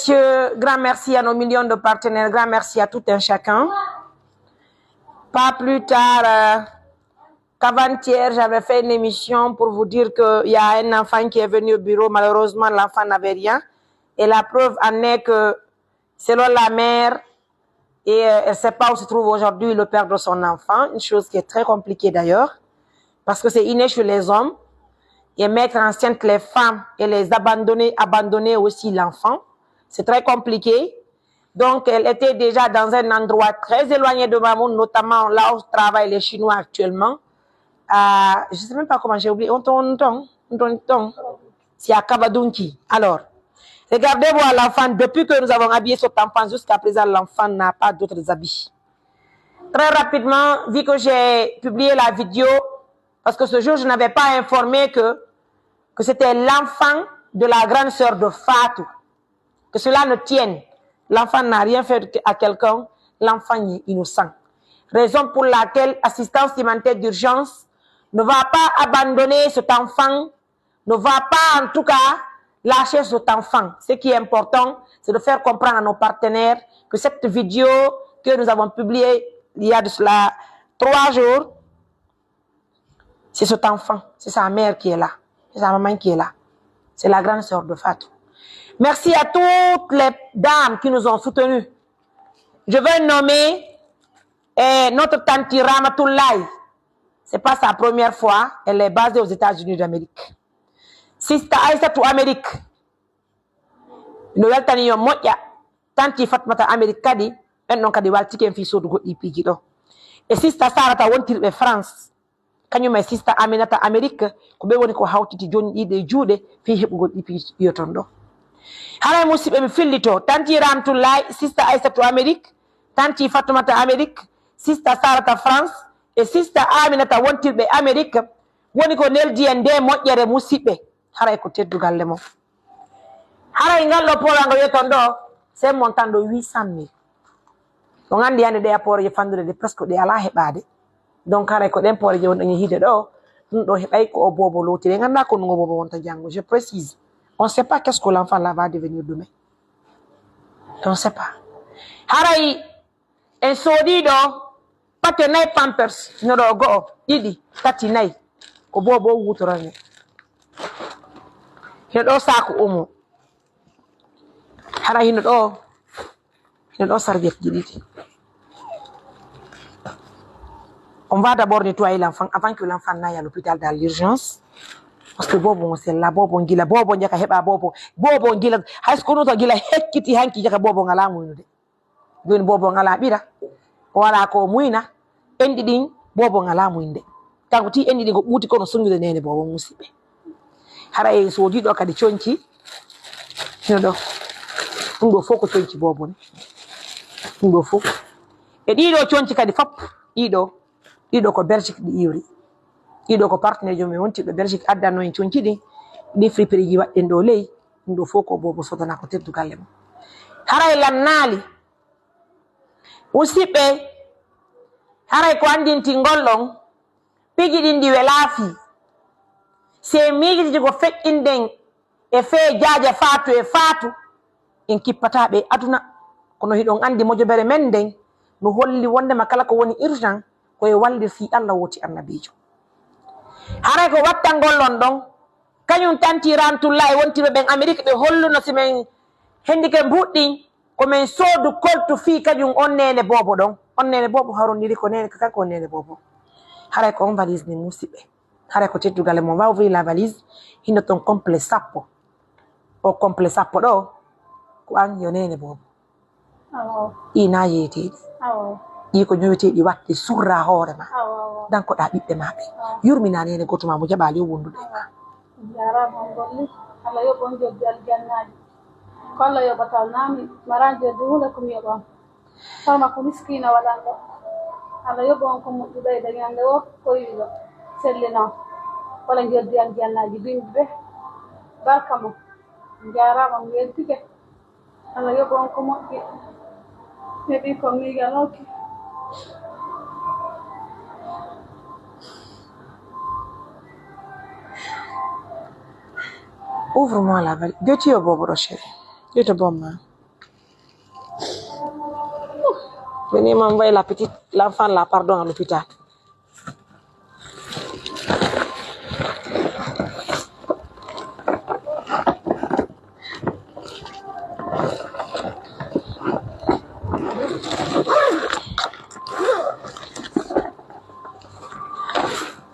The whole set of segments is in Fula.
messieurs, grand merci à nos millions de partenaires, grand merci à tout un chacun. Pas plus tard qu'avant-hier, j'avais fait une émission pour vous dire qu'il y a un enfant qui est venu au bureau. Malheureusement, l'enfant n'avait rien. Et la preuve en est que, selon la mère, et elle ne sait pas où se trouve aujourd'hui le père de son enfant, une chose qui est très compliquée d'ailleurs, parce que c'est inné chez les hommes, et mettre enceinte les femmes et les abandonner aussi l'enfant, c'est très compliqué. Donc, elle était déjà dans un endroit très éloigné de Mamoun, notamment là où travaillent les Chinois actuellement. Je ne sais même pas comment j'ai oublié. C'est à Kabadunki. Alors, regardez voir l'enfant. Depuis que nous avons habillé cet enfant jusqu'à présent, l'enfant n'a pas d'autres habits. Très rapidement, vu que j'ai publié la vidéo, parce que ce jour, je n'avais pas informé que c'était l'enfant de la grande sœur de Fatou. Que cela ne tienne. L'enfant n'a rien fait à quelqu'un. L'enfant est innocent. Raison pour laquelle assistance alimentaire d'urgence ne va pas abandonner cet enfant, ne va pas en tout cas lâcher cet enfant. Ce qui est important, c'est de faire comprendre à nos partenaires que cette vidéo que nous avons publiée il y a de cela 3 jours, c'est cet enfant, c'est sa mère qui est là, c'est sa maman qui est là, c'est la grande sœur de Fatou. Merci à toutes les dames qui nous ont soutenus. Je veux nommer notre tante Ramatoulaye. Ce n'est pas sa première fois. Elle est basée aux États-Unis d'Amérique. Sister Aïssatou Amérique. Noël Taniyo Moya. Tante Fatmata Amérique Kadi. Elle n'a pas de waltiken fiso de Ipigi. Et Sister Sarata Wontil France. Kanyu my Sister Aminata Amérique. Kobe woni ko hawtiti joni de juude fi hebugo Ipigi yotondo. Haray musibe mi fillito tanti Ramatoulaye Sister Aïssatou Amérique, tanti Fatoumata Amérique, Sister Sarata France et Sister Aminata wontirbe Amérique woni ko neldi en de moƴƴere musibe haray ko teddugal le mo haray ngal do porango yeton do c'est montant de 800 000 on andi yande de apport je fandude de presque de ala hebade donc haray ko den pore je won dañi hide do dum do hebay ko o bobo lotire nganda ko ngo bobo wonta jango je précise. On ne sait pas qu'est-ce que l'enfant là va devenir demain. On ne sait pas. Haray, en sodido, patenay pampers, no go, didi, tatinay, ko bobo wutorane. Hino saku umu. Haray hino serviette didi. On va d'abord nettoyer l'enfant avant que l'enfant n'aille à l'hôpital dans l'urgence. Parce que bobo c'est la bobo ngila bobo njaka heba bobo ngila hay ko to gila hekkiti hanki jaka bobo ngala muynude joni bobo ngala bira wala ko muyna endi din bobo ngala muyinde tanko ti endi din ko buti kono sungude nene bobo musibe hara e so di do kadi cionci no do foko cionci bobo ni do foko e di do cionci kadi fap dido ko Belgique di iwri ido ko partenaire jomi wonti be Belgique addano en cionci di friperiji wadden do ley ndo foko bobo sotana ko teddu galle mo haray lannali usibe haray ko andinti ngollon pigi dindi welaafi se migi ko fe'inden e fe jaaja Fatou en kippata be aduna kono hidon andi mojobere men den no holli wonde makala ko woni urgent ko e wallir fi Allah woti annabijo haray ko watta ngollon don kanyum tanti Ramatoulaye wontibe ben Amérique be holluno simen hendike buddi ko men sodu koltu fi kanyum onnene bobo don onnene bobo harondiri ko nene kanko onnene bobo haray ko on valise ni musibe haray ko teddugal mo va ouvrir la valise hino ton complet sappo o complet sappo do ko an yonene bobo ina yeti ko ñoyte di watte surra hoore ma dan ko da bibbe mabbe yurmina nene gotuma mo jabali wondude ma jarama golli Allah yo bon joddi aljannaji kolla yo batal nami maranje duhule kum yo bon farma ko miskina walando Allah yo bon ko muddu be dañande o ko yido sellino wala joddi aljannaji bimbe barkamo jarama ngentike Allah yo bon ko muddi hebi ko mi galoki Ouvre-moi la valise. Dieu tu es beau, chérie. Dieu te bon, main. Venez m'envoyer l'enfant là, pardon, à l'hôpital.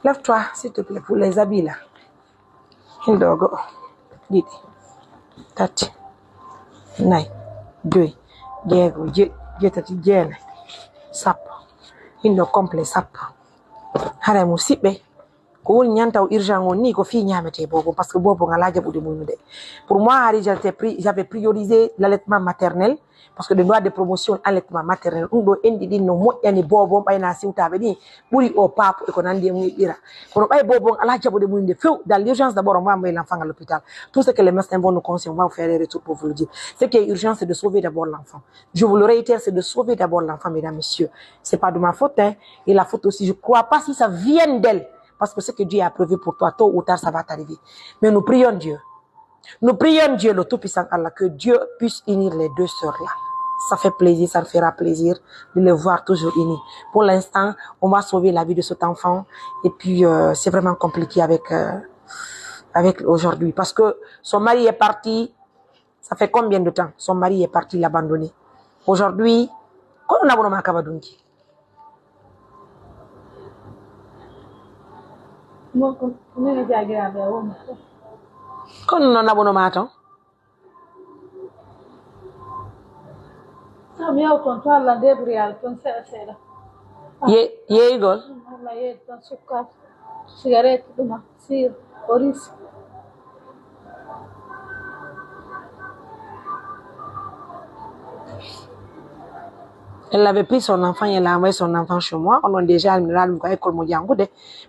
Lève-toi, s'il te plaît, pour les habits là. Hindogo. Didi. Tati. Nai. Dui. Diego. Tati Jene. Sap. Hindo complet sap. Hare musibe. Ko woni nyanta o urgent on ni ko fi nyamete bobo parce que bobo ngala jabude munude. Pour moi Harry j'avais priorisé l'allaitement maternel parce que de loi de promotion allaitement maternel do endi din no moƴƴani bobo bayna siwtabe ni buri o papo e ko nandi e muydira kono bay bobo ngala jabude munude few dans l'urgence d'abord on va envoyer l'enfant à l'hôpital. Tout ce que les médecins vont nous conseiller on va vous faire les retours pour vous le dire. Ce qui est urgent c'est de sauver d'abord l'enfant. Je vous le réitère, c'est de sauver d'abord l'enfant mesdames messieurs. C'est pas de ma faute hein, et la faute aussi je crois pas si ça vient d'elle. Parce que ce que Dieu a prévu pour toi, tôt ou tard, ça va t'arriver. Mais nous prions Dieu. Nous prions Dieu, le Tout-Puissant Allah, que Dieu puisse unir les deux sœurs-là. Ça fait plaisir, ça me fera plaisir de les voir toujours unis. Pour l'instant, on va sauver la vie de cet enfant. Et puis, c'est vraiment compliqué avec aujourd'hui. Parce que son mari est parti, ça fait combien de temps? Son mari est parti l'abandonner. Aujourd'hui, comment on a besoin de kon non abonnement ton mi ton to alla debrial ton sera ye gol alla ye ton sukkat cigarette duma sir oris. Elle avait pris son enfant, elle a envoyé son enfant chez moi. On a déjà école mondiale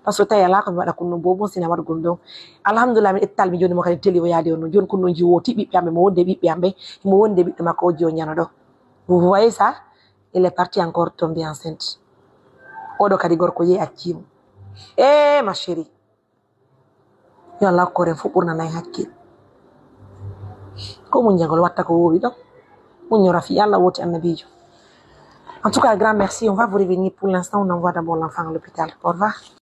parce que taille là comme da kuno bobo sina war gondo. Alhamdulillah et tal mi joni mo kadi teli o yaade on joni kuno jiwo tibi piambe mo wonde bi piambe mo wonde bi makko o nyana do. Vous voyez ça? Elle est partie encore tomber enceinte. Odo kadi gorko ye accimo. Ma chérie. Yo Allah ko ren fu burna nay hakkil. Ko mun jangol watta ko wowi do. Mun ñora fi Allah woti annabijo. En tout cas, grand merci. On va vous revenir. Pour l'instant, on envoie d'abord l'enfant à l'hôpital. Au revoir.